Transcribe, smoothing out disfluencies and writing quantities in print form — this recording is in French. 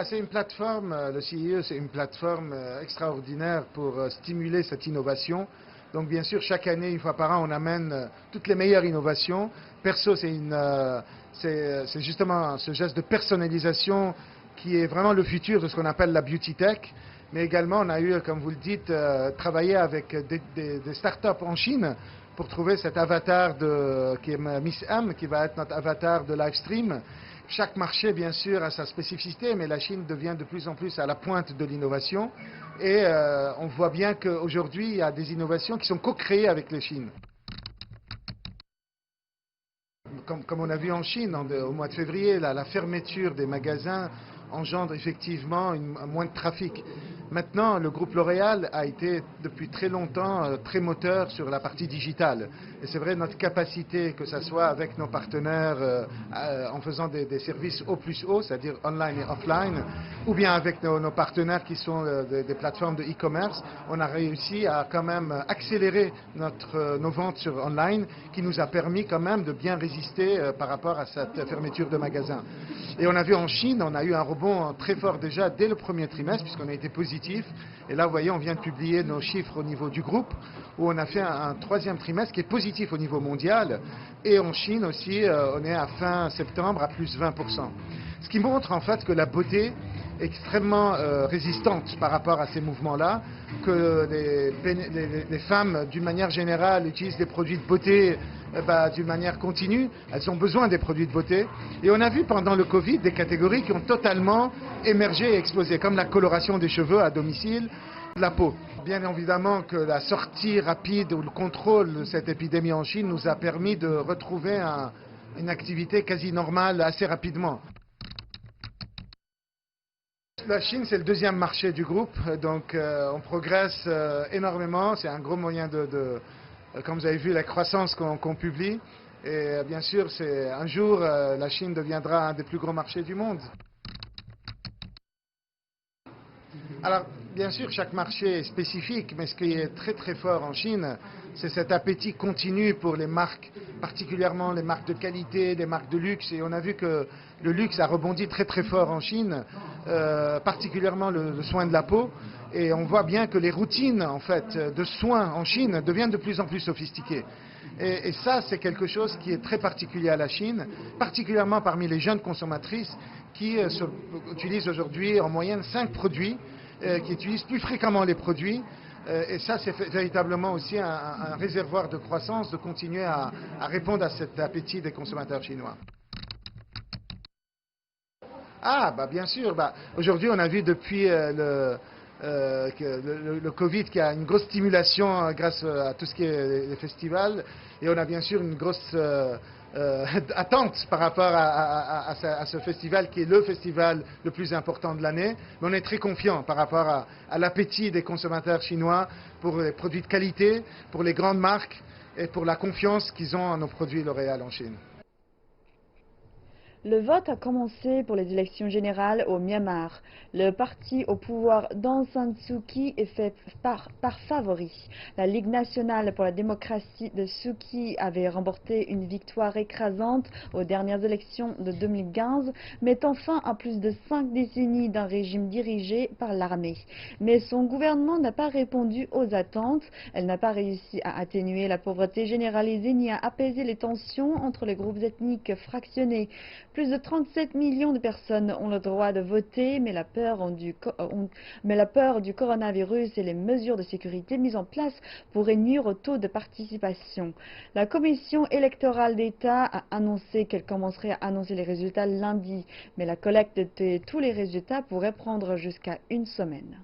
C'est une plateforme, le CIE, c'est une plateforme extraordinaire pour stimuler cette innovation. Donc bien sûr, chaque année, une fois par an, on amène toutes les meilleures innovations. Perso, c'est justement ce geste de personnalisation qui est vraiment le futur de ce qu'on appelle la beauty tech. Mais également, on a eu, comme vous le dites, travaillé avec des startups en Chine pour trouver cet avatar qui est Miss M, qui va être notre avatar de live stream. Chaque marché, bien sûr, a sa spécificité, mais la Chine devient de plus en plus à la pointe de l'innovation. Et on voit bien qu'aujourd'hui, il y a des innovations qui sont co-créées avec les Chines. Comme on a vu en Chine au mois de février, la fermeture des magasins engendre effectivement moins de trafic. Maintenant, le groupe L'Oréal a été depuis très longtemps très moteur sur la partie digitale. Et c'est vrai, notre capacité, que ce soit avec nos partenaires en faisant des services au plus haut, c'est-à-dire online et offline, ou bien avec nos partenaires qui sont des plateformes de e-commerce, on a réussi à quand même accélérer nos ventes sur online, qui nous a permis quand même de bien résister par rapport à cette fermeture de magasins. Et on a vu en Chine, on a eu un rebond très fort déjà dès le premier trimestre, puisqu'on a été positif. Et là, vous voyez, on vient de publier nos chiffres au niveau du groupe, où on a fait un troisième trimestre qui est positif au niveau mondial. Et en Chine aussi, on est à fin septembre à plus 20%. Ce qui montre en fait que la beauté est extrêmement résistante par rapport à ces mouvements-là, que les femmes, d'une manière générale, utilisent des produits de beauté d'une manière continue. Elles ont besoin des produits de beauté. Et on a vu pendant le Covid des catégories qui ont totalement émergé et explosé, comme la coloration des cheveux à domicile, la peau. Bien évidemment que la sortie rapide ou le contrôle de cette épidémie en Chine nous a permis de retrouver une activité quasi normale assez rapidement. La Chine, c'est le deuxième marché du groupe, donc on progresse énormément. C'est un gros moyen comme vous avez vu, la croissance qu'on publie. Et bien sûr, un jour, la Chine deviendra un des plus gros marchés du monde. Alors, bien sûr, chaque marché est spécifique, mais ce qui est très très fort en Chine, c'est cet appétit continu pour les marques, particulièrement les marques de qualité, les marques de luxe. Et on a vu que le luxe a rebondi très très fort en Chine, particulièrement le soin de la peau. Et on voit bien que les routines en fait, de soins en Chine deviennent de plus en plus sophistiquées. Et ça, c'est quelque chose qui est très particulier à la Chine, particulièrement parmi les jeunes consommatrices qui utilisent aujourd'hui en moyenne 5 produits, qui utilisent plus fréquemment les produits. Et ça, c'est véritablement aussi un réservoir de croissance de continuer à répondre à cet appétit des consommateurs chinois. Bien sûr. Aujourd'hui, on a vu depuis le Covid qu'il y a une grosse stimulation grâce à tout ce qui est les festivals. Et on a bien sûr une grosse attente par rapport à ce festival qui est le festival le plus important de l'année. Mais on est très confiant par rapport à l'appétit des consommateurs chinois pour les produits de qualité, pour les grandes marques et pour la confiance qu'ils ont en nos produits L'Oréal en Chine. Le vote a commencé pour les élections générales au Myanmar. Le parti au pouvoir d'Aung San Suu Kyi est fait par favori. La Ligue nationale pour la démocratie de Suu Kyi avait remporté une victoire écrasante aux dernières élections de 2015, mettant fin à plus de 5 décennies d'un régime dirigé par l'armée. Mais son gouvernement n'a pas répondu aux attentes. Elle n'a pas réussi à atténuer la pauvreté généralisée ni à apaiser les tensions entre les groupes ethniques fractionnés. Plus de 37 millions de personnes ont le droit de voter, mais la peur du coronavirus et les mesures de sécurité mises en place pourraient nuire au taux de participation. La Commission électorale d'État a annoncé qu'elle commencerait à annoncer les résultats lundi, mais la collecte de tous les résultats pourrait prendre jusqu'à une semaine.